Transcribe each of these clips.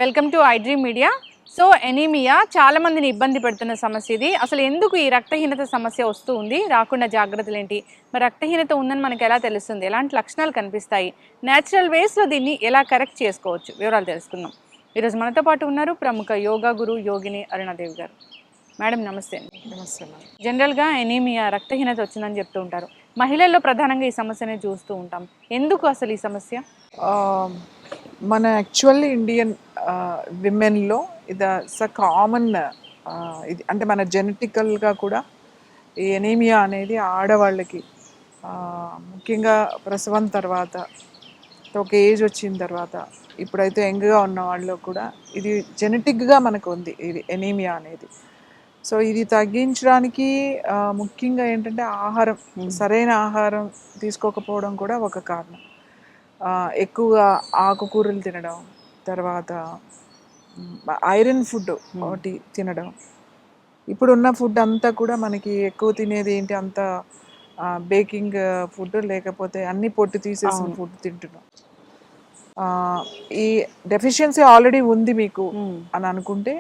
Welcome to iDream media. So anaemia చాలా మందిని ఇబ్బంది పెడుతున్న సమస్య ఇది. అసలు ఎందుకు ఈ రక్తహీనత సమస్య వస్తూ ఉంది, రాకుండా జాగ్రత్తలు ఏంటి, మరి రక్తహీనత ఉందని మనకు ఎలా తెలుస్తుంది, ఎలాంటి లక్షణాలు కనిపిస్తాయి, న్యాచురల్ వేస్లో దీన్ని ఎలా కరెక్ట్ చేసుకోవచ్చు, వివరాలు తెలుసుకుందాం. ఈరోజు మనతో పాటు ఉన్నారు ప్రముఖ యోగా గురు యోగిని అరుణాదేవి గారు. మేడం నమస్తే అండి. నమస్తే మేడం. జనరల్గా ఎనీమియా రక్తహీనత వచ్చిందని చెప్తూ ఉంటారు. మహిళల్లో ప్రధానంగా ఈ సమస్యనే చూస్తూ ఉంటాం. ఎందుకు అసలు ఈ సమస్య? మన యాక్చువల్లీ ఇండియన్ విమెన్లో ఇది కామన్, ఇది అంటే మన జెనెటికల్గా కూడా ఈ ఎనీమియా అనేది ఆడవాళ్ళకి ముఖ్యంగా ప్రసవం తర్వాత ఒక ఏజ్ వచ్చిన తర్వాత ఇప్పుడైతే యంగ్గా ఉన్న వాళ్ళు కూడా ఇది జెనెటిక్గా మనకు ఉంది ఇది ఎనీమియా అనేది. సో ఇది తగ్గించడానికి ముఖ్యంగా ఏంటంటే ఆహారం, సరైన ఆహారం తీసుకోకపోవడం కూడా ఒక కారణం. ఎక్కువగా ఆకుకూరలు తినడం, తర్వాత ఐరన్ ఫుడ్ ఒకటి తినడం. ఇప్పుడున్న ఫుడ్ అంతా కూడా మనకి ఎక్కువ తినేది ఏంటి, అంత బేకింగ్ ఫుడ్, లేకపోతే అన్ని పొట్టు తీసేసిన ఫుడ్ తింటున్నాం. ఈ డెఫిషియన్సీ ఆల్రెడీ ఉంది మీకు అని అనుకుంటే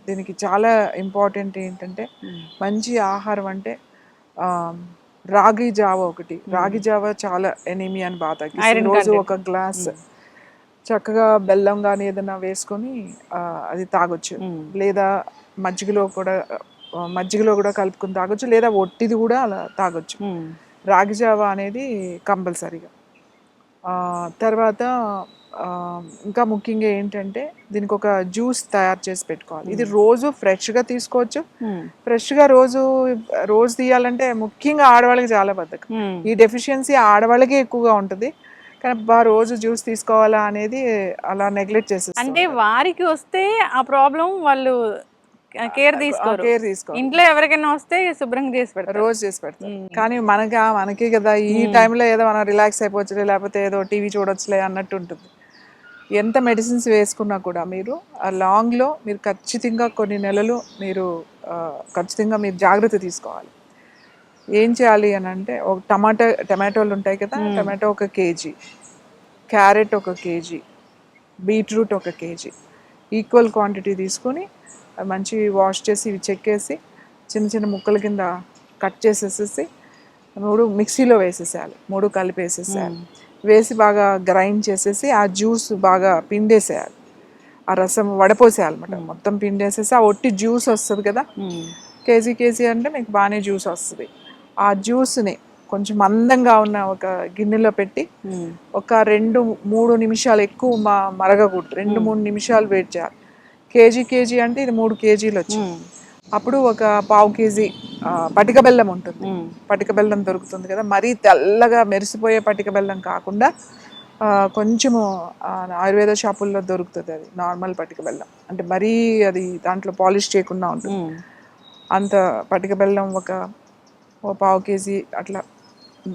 దీనికి చాలా ఇంపార్టెంట్ ఏంటంటే మంచి ఆహారం. అంటే రాగి జావ ఒకటి, రాగి జావ చాలా ఎనీమియాని బాగా తగ్గిస్తుంది. రోజు ఒక గ్లాస్ చక్కగా బెల్లం కానీ ఏదైనా వేసుకొని అది తాగొచ్చు, లేదా మజ్జిగలో కూడా కలుపుకొని తాగొచ్చు, లేదా ఒట్టిది కూడా అలా తాగొచ్చు. రాగి జావ అనేది కంపల్సరీగా. తర్వాత ఇంకా ముఖ్యంగా ఏంటంటే దీనికి ఒక జ్యూస్ తయారు చేసి పెట్టుకోవాలి. ఇది రోజు ఫ్రెష్గా తీసుకోవచ్చు. ఫ్రెష్గా రోజు తీయాలంటే ముఖ్యంగా ఆడవాళ్ళకి చాలా బద్ధకం. ఈ డెఫిషియన్సీ ఆడవాళ్ళకి ఎక్కువగా ఉంటుంది, కానీ రోజు జ్యూస్ తీసుకోవాలా అనేది అలా నెగ్లెక్ట్ చేసేస్తారు. అంటే వారికి వస్తే ఆ ప్రాబ్లం వాళ్ళు కేర్ తీసుకోరు. ఇంట్లో ఎవరికైనా వస్తే శుభ్రంగా చేసి పెడతారు, రోజు చేసి పెడతారు. కానీ మనకి కదా ఈ టైంలో ఏదో మనం రిలాక్స్ అయిపోవచ్చులే, లేకపోతే ఏదో టీవీ చూడొచ్చులే అన్నట్టు ఉంటుంది. ఎంత మెడిసిన్స్ వేసుకున్నా కూడా మీరు ఆ లాంగ్లో మీరు ఖచ్చితంగా కొన్ని నెలలు మీరు ఖచ్చితంగా మీరు జాగ్రత్త తీసుకోవాలి. ఏం చేయాలి అని అంటే, ఒక టమాటోలు ఉంటాయి కదా, tomato 1 kg, carrot 1 kg, beetroot 1 kg, equal quantity తీసుకొని మంచి వాష్ చేసి ఇవి చెక్కేసి చిన్న చిన్న ముక్కల కింద కట్ చేసేసేసి 3 మిక్సీలో వేసేసేయాలి, 3 కలిపేసేసేయాలి. వేసి బాగా గ్రైండ్ చేసేసి ఆ జ్యూస్ బాగా పిండేసేయాలి, ఆ రసం వడపోసేయాలన్నమాట. మొత్తం పిండేసేసి ఆ ఒట్టి జ్యూస్ వస్తుంది కదా, కేజీ అంటే మీకు బాగానే జ్యూస్ వస్తుంది. ఆ జ్యూస్ని కొంచెం మందంగా ఉన్న ఒక గిన్నెలో పెట్టి ఒక 2-3 నిమిషాలు, ఎక్కువ మరగకూడదు, 2-3 నిమిషాలు వెయిట్ చేయాలి. కేజీ అంటే ఇది 3 kgలు వచ్చింది. అప్పుడు ఒక 1/2 kg పటిక బెల్లం ఉంటుంది. పటిక బెల్లం దొరుకుతుంది కదా, మరీ తెల్లగా మెరిసిపోయే పటిక బెల్లం కాకుండా కొంచెము ఆయుర్వేద షాపుల్లో దొరుకుతుంది అది నార్మల్ పటిక బెల్లం, అంటే మరీ అది దాంట్లో పాలిష్ చేయకుండా ఉంటుంది. అంత పటిక బెల్లం ఒక 1/2 kg అట్లా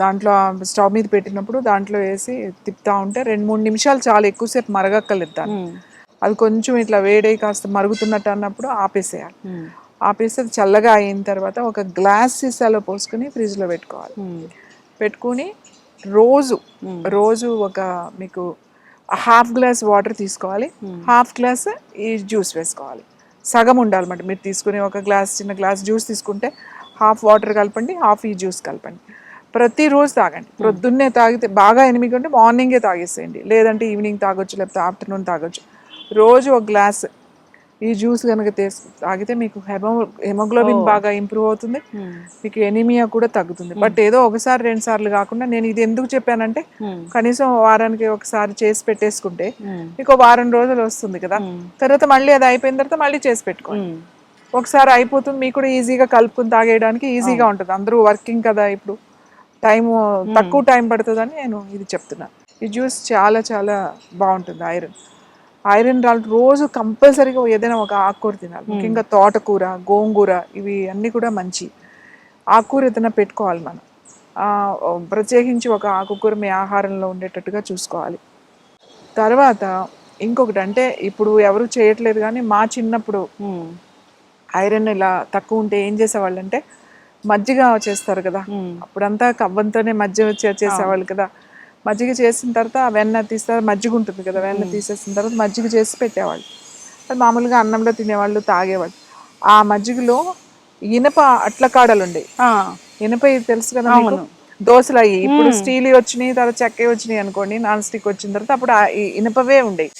దాంట్లో స్టవ్ మీద పెట్టినప్పుడు దాంట్లో వేసి తిప్పుతూ ఉంటే 2-3 నిమిషాలు చాలా, ఎక్కువసేపు మరగక్కర్లేదు దాన్ని. అది కొంచెం ఇట్లా వేడై కాస్త మరుగుతున్నట్టు అన్నప్పుడు ఆపేసేయాలి. ఆపేసి అది చల్లగా అయిన తర్వాత ఒక గ్లాస్ సీసాలో పోసుకొని ఫ్రిడ్జ్లో పెట్టుకోవాలి. పెట్టుకుని రోజు ఒక మీకు 1/2 గ్లాస్ వాటర్ తీసుకోవాలి, 1/2 గ్లాస్ ఈ జ్యూస్ వేసుకోవాలి. సగం ఉండాలన్నమాట. మీరు తీసుకుని ఒక చిన్న గ్లాస్ జ్యూస్ తీసుకుంటే 1/2 వాటర్ కలపండి, 1/2 ఈ జ్యూస్ కలపండి. ప్రతిరోజు తాగండి. ప్రొద్దున్నే తాగితే బాగా ఎనిమిది ఉంటే మార్నింగే తాగేసేయండి, లేదంటే ఈవినింగ్ తాగొచ్చు, లేకపోతే ఆఫ్టర్నూన్ తాగొచ్చు. రోజు ఒక గ్లాస్ ఈ జ్యూస్ కనుక తాగితే మీకు హెమోగ్లోబిన్ బాగా ఇంప్రూవ్ అవుతుంది, మీకు ఎనీమియా కూడా తగ్గుతుంది. బట్ ఏదో 1-2 సార్లు కాకుండా, నేను ఇది ఎందుకు చెప్పానంటే కనీసం వారానికి ఒకసారి చేసి పెట్టేసుకుంటే మీకు వారం రోజులు వస్తుంది కదా, తర్వాత మళ్ళీ అది అయిపోయిన తర్వాత మళ్ళీ చేసి పెట్టుకోండి. ఒకసారి అయిపోతుంది, మీకు కూడా ఈజీగా కలుపుకుని తాగేయడానికి ఈజీగా ఉంటుంది. అందరూ వర్కింగ్ కదా, ఇప్పుడు తక్కువ టైం పడుతుందని నేను ఇది చెప్తున్నాను. ఈ జ్యూస్ చాలా చాలా బాగుంటుంది. ఐరన్ రోజు కంపల్సరీగా ఏదైనా ఒక ఆకుకూర తినాలి, ముఖ్యంగా తోటకూర, గోంగూర, ఇవి అన్నీ కూడా మంచి. ఆకుకూర ఏదైనా పెట్టుకోవాలి మనం, ప్రత్యేకించి ఒక ఆకుకూర మీ ఆహారంలో ఉండేటట్టుగా చూసుకోవాలి. తర్వాత ఇంకొకటి, అంటే ఇప్పుడు ఎవరు చేయట్లేదు కానీ మా చిన్నప్పుడు ఐరన్ ఇలా తక్కువ ఉంటే ఏం చేసేవాళ్ళు అంటే మజ్జిగ చేస్తారు కదా, అప్పుడంతా కవ్వంతోనే మజ్జిగ చేసేవాళ్ళు కదా, మజ్జిగ చేసిన తర్వాత ఆ వెన్న తీస్తారు, మజ్జిగ ఉంటుంది కదా, వెన్న తీసేసిన తర్వాత మజ్జిగ చేసి పెట్టేవాళ్ళు. అది మామూలుగా అన్నంలో తినేవాళ్ళు, తాగేవాళ్ళు. ఆ మజ్జిగలో ఇనప అట్ల కాడలు ఉండేవి. ఆ, ఇనప ఇది తెలుసు కదా మీకు, అవును. దోశలు అయ్యి ఇప్పుడు స్టీల్ వచ్చినాయి, తర్వాత చెక్క వచ్చినాయి అనుకోండి, నాన్ స్టిక్ వచ్చిన తర్వాత అప్పుడు ఆ ఇనపవే ఉండేవి.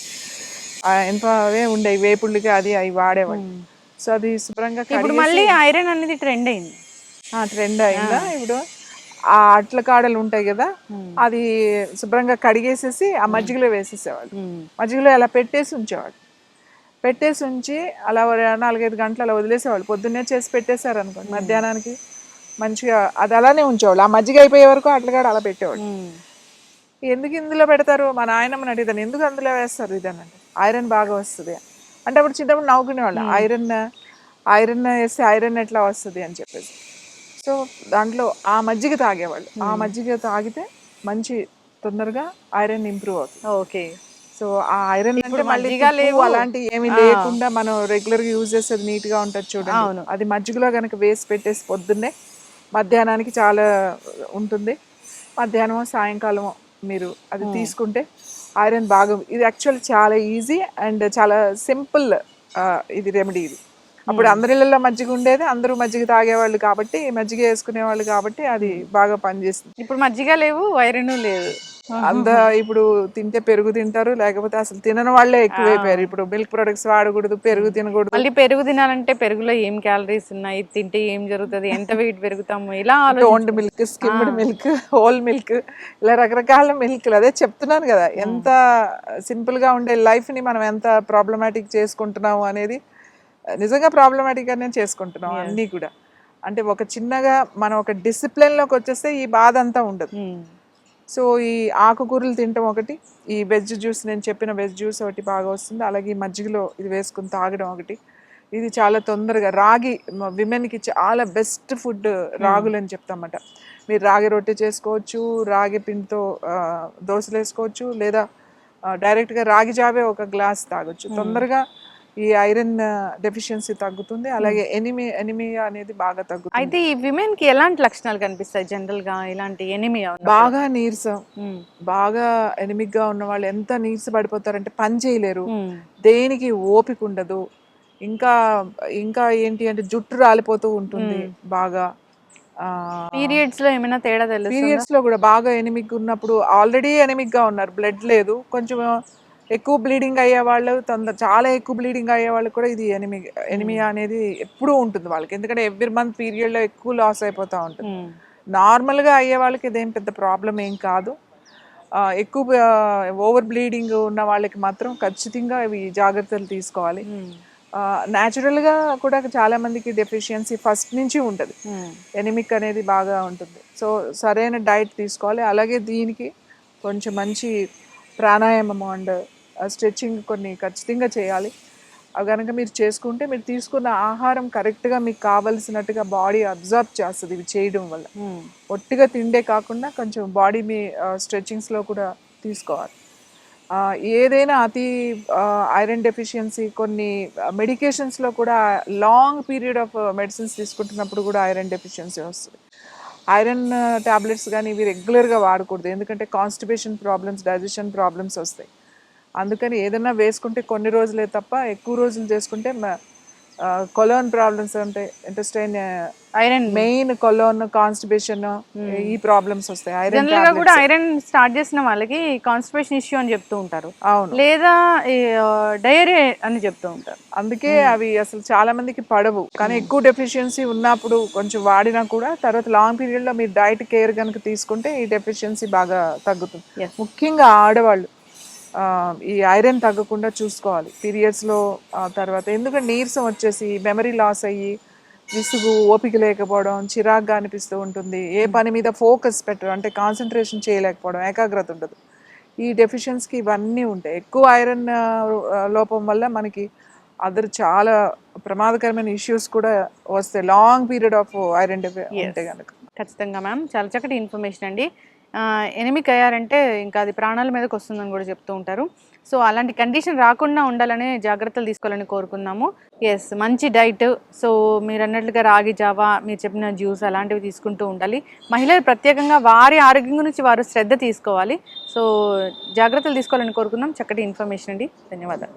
ఆ ఇనపవే ఉండేవి, వేపుళ్ళకి అది అవి వాడేవాళ్ళు. సో అది శుభ్రంగా ఇప్పుడు కడిగేసి మళ్ళీ ఐరన్ అనేది ట్రెండ్ అయింది. ట్రెండ్ అయిందా ఇప్పుడు. ఆ అట్ల కాడలు ఉంటాయి కదా, అది శుభ్రంగా కడిగేసేసి ఆ మజ్జిగలో వేసేసేవాళ్ళు. మజ్జిగలో అలా పెట్టేసి ఉంచేవాళ్ళు. పెట్టేసి ఉంచి అలా 4-5 గంటలు అలా వదిలేసేవాళ్ళు. పొద్దున్నే చేసి పెట్టేశారు అనుకోండి, మధ్యాహ్నానికి మంచిగా అది అలానే ఉంచేవాళ్ళు. ఆ మజ్జిగ అయిపోయే వరకు అట్లకాడ అలా పెట్టేవాళ్ళు. ఎందుకు ఇందులో పెడతారు, మా నాయనమ్మని అడిగిదాన్ని, ఎందుకు అందులో వేస్తారు ఇదని అంటే, ఐరన్ బాగా వస్తుంది అంటే. అప్పుడు చిన్నప్పుడు నవ్వుకునేవాళ్ళు, ఐరన్ వేస్తే ఐరన్ ఎట్లా వస్తుంది అని చెప్పేసి. సో దాంట్లో ఆ మజ్జిగ తాగేవాళ్ళు. ఆ మజ్జిగ తాగితే మంచి తొందరగా ఐరన్ ఇంప్రూవ్ అవుతుంది. ఓకే. సో ఆ ఐరన్ అంటే ఇప్పుడు మళ్ళీ మజ్జిగ తుప్పు లేవు. అలాంటివి ఏమీ లేకుండా మనం రెగ్యులర్గా యూజ్ చేసేది నీట్గా ఉంటుంది చూడండి, అవును. అది మజ్జిగలో కనుక వేసి పెట్టేసి పొద్దున్నే మధ్యాహ్నానికి చాలా ఉంటుంది. మధ్యాహ్నం సాయంకాలం మీరు అది తీసుకుంటే ఐరన్ బాగా, ఇది యాక్చువల్ చాలా ఈజీ అండ్ చాలా సింపుల్ ఇది రెమెడీ ఇది. అప్పుడు అందరి ఇళ్ళల్లో మజ్జిగ ఉండేది, అందరూ మజ్జిగ తాగేవాళ్ళు కాబట్టి, మజ్జిగ వేసుకునేవాళ్ళు కాబట్టి అది బాగా పనిచేస్తుంది. ఇప్పుడు మజ్జిగ లేవు, ఐరన్ లేదు. ఇప్పుడు తింటే పెరుగు తింటారు, లేకపోతే అసలు తినని వాళ్ళే ఎక్కువైపోయారు. ఇప్పుడు మిల్క్ ప్రొడక్ట్స్ వాడకూడదు, పెరుగు తినకూడదు. మళ్ళీ పెరుగు తినాలంటే పెరుగులో ఏం క్యాలరీస్ ఉన్నాయి, తింటే ఏం జరుగుతుంది, ఎంత వెయిట్ పెరుగుతాము, ఇలా టోన్డ్ ఆలోచించు. Milk, skimmed milk, whole milk, ఇలా రకరకాల మిల్క్లు. అదే చెప్తున్నాను కదా, ఎంత సింపుల్గా ఉండే లైఫ్ని మనం ఎంత ప్రాబ్లమాటిక్ చేసుకుంటున్నాము అనేది. నిజంగా ప్రాబ్లమాటిక్ అనే చేసుకుంటున్నాం అన్నీ కూడా. అంటే ఒక చిన్నగా మనం ఒక డిసిప్లిన్లోకి వచ్చేస్తే ఈ బాధ అంతా ఉండదు. సో ఈ ఆకుకూరలు తినటం ఒకటి, ఈ వెజ్ జ్యూస్, నేను చెప్పిన వెజ్ జ్యూస్ ఒకటి బాగా వస్తుంది. అలాగే ఈ మజ్జిగలో ఇది వేసుకుని తాగడం ఒకటి. ఇది చాలా తొందరగా రాగి, విమెన్కి చాలా బెస్ట్ ఫుడ్ రాగులు అని చెప్తామట. మీరు రాగి రొట్టె చేసుకోవచ్చు, రాగి పిండితో దోశలు వేసుకోవచ్చు, లేదా డైరెక్ట్గా రాగి జావే ఒక గ్లాస్ తాగొచ్చు. తొందరగా ఈ ఐరన్ డెఫిషియన్సీ తగ్గుతుంది. అలాగే ఎనిమియా అనేది బాగా తగ్గుతుంది. అయితే ఈ విమెన్ కి ఎలాంటి లక్షణాలు కనిపిస్తాయి జనరల్ గా ఇలాంటి ఎనిమియా? బాగా నీరసం, బాగా ఎనిమిక్ గా ఉన్న వాళ్ళు ఎంత నీరస పడిపోతారంటే పని చేయలేరు, దేనికి ఓపిక ఉండదు. ఇంకా ఇంకా ఏంటి అంటే జుట్టు రాలిపోతూ ఉంటుంది బాగా. పీరియడ్స్ లో ఏమైనా తేడా తెలుస్తుందా? పీరియడ్స్ లో కూడా బాగా ఎనిమిక్ ఉన్నప్పుడు, ఆల్రెడీ ఎనిమిక్ గా ఉన్నారు, బ్లడ్ లేదు, కొంచెం ఎక్కువ బ్లీడింగ్ అయ్యే వాళ్ళు, చాలా ఎక్కువ బ్లీడింగ్ అయ్యే వాళ్ళు కూడా ఇది ఎనిమియా అనేది ఎప్పుడూ ఉంటుంది వాళ్ళకి. ఎందుకంటే ఎవ్రీ మంత్ పీరియడ్ లో ఎక్కువ లాస్ అయిపోతూ ఉంటుంది. నార్మల్గా అయ్యే వాళ్ళకి ఇదేం పెద్ద ప్రాబ్లం ఏం కాదు. ఎక్కువ ఓవర్ బ్లీడింగ్ ఉన్న వాళ్ళకి మాత్రం ఖచ్చితంగా ఇవి జాగ్రత్తలు తీసుకోవాలి. న్యాచురల్గా కూడా చాలా మందికి డెఫిషియన్సీ ఫస్ట్ నుంచి ఉంటుంది, ఎనిమిక్ అనేది బాగా ఉంటుంది. సో సరైన డైట్ తీసుకోవాలి. అలాగే దీనికి కొంచెం మంచి ప్రాణాయామం అండ్ స్ట్రెచ్చింగ్ కొన్ని ఖచ్చితంగా చేయాలి. అవి కనుక మీరు చేసుకుంటే, మీరు తీసుకున్న ఆహారం కరెక్ట్గా మీకు కావలసినట్టుగా బాడీ అబ్జర్వ్ చేస్తుంది ఇవి చేయడం వల్ల. ఒట్టిగా తిండే కాకుండా కొంచెం బాడీ మీ స్ట్రెచ్చింగ్స్లో కూడా తీసుకోవాలి. ఏదైనా అతి ఐరన్ డెఫిషియన్సీ కొన్ని మెడికేషన్స్లో కూడా లాంగ్ పీరియడ్ ఆఫ్ మెడిసిన్స్ తీసుకుంటున్నప్పుడు కూడా ఐరన్ డెఫిషియన్సీ వస్తుంది. ఐరన్ ట్యాబ్లెట్స్ కానీ ఇవి రెగ్యులర్గా వాడకూడదు, ఎందుకంటే కాన్స్టిపేషన్ ప్రాబ్లమ్స్, డైజెషన్ ప్రాబ్లమ్స్ వస్తాయి. అందుకని ఏదైనా వేసుకుంటే కొన్ని రోజులే తప్ప ఎక్కువ రోజులు చేసుకుంటే కొలోన్ ప్రాబ్లమ్స్ ఉంటాయి, intestine iron main colon, constipation, ఈ ప్రాబ్లమ్స్ వస్తాయి. ఐరన్ జనరల్ గా కూడా ఐరన్ స్టార్ట్ చేసిన వాళ్ళకి కాన్స్టిపేషన్ ఇష్యూ అని చెప్తూ ఉంటారు, అవును, లేదా డయేరియా అని చెప్తూ ఉంటారు. అందుకే అవి అసలు చాలా మందికి పడవు. కానీ ఎక్కువ డెఫిషియన్సీ ఉన్నప్పుడు కొంచెం వాడినా కూడా తర్వాత లాంగ్ పీరియడ్లో మీరు డైట్ కేర్ కనుక తీసుకుంటే ఈ డెఫిషియన్సీ బాగా తగ్గుతుంది. ముఖ్యంగా ఆడవాళ్ళు ఈ ఐరన్ తగ్గకుండా చూసుకోవాలి పీరియడ్స్లో. తర్వాత ఎందుకంటే నీరసం వచ్చేసి మెమరీ లాస్ అయ్యి విసుగు, ఓపిక లేకపోవడం, చిరాగ్గా అనిపిస్తూ ఉంటుంది, ఏ పని మీద ఫోకస్ పెట్టడం అంటే కాన్సన్ట్రేషన్ చేయలేకపోవడం, ఏకాగ్రత ఉండదు. ఈ డెఫిషియన్సీకి ఇవన్నీ ఉంటాయి. ఎక్కువ ఐరన్ లోపం వల్ల మనకి చాలా ప్రమాదకరమైన ఇష్యూస్ కూడా వస్తాయి, లాంగ్ పీరియడ్ ఆఫ్ ఐరన్ ఉంటే కనుక. ఖచ్చితంగా మ్యామ్, చాలా చక్కటి ఇన్ఫర్మేషన్ అండి. ఎనిమిక్ అయ్యారంటే ఇంకా అది ప్రాణాల మీదకి వస్తుందని కూడా చెప్తూ ఉంటారు. సో అలాంటి కండిషన్ రాకుండా ఉండాలనే జాగ్రత్తలు తీసుకోవాలని కోరుకుందాము. ఎస్, మంచి డైట్. సో మీరు అన్నట్లుగా రాగి జావా, మీరు చెప్పిన జ్యూస్ అలాంటివి తీసుకుంటూ ఉండాలి. మహిళలు ప్రత్యేకంగా వారి ఆరోగ్యం గురించి వారు శ్రద్ధ తీసుకోవాలి. సో జాగ్రత్తలు తీసుకోవాలని కోరుకుందాం. చక్కటి ఇన్ఫర్మేషన్ అండి, ధన్యవాదాలు.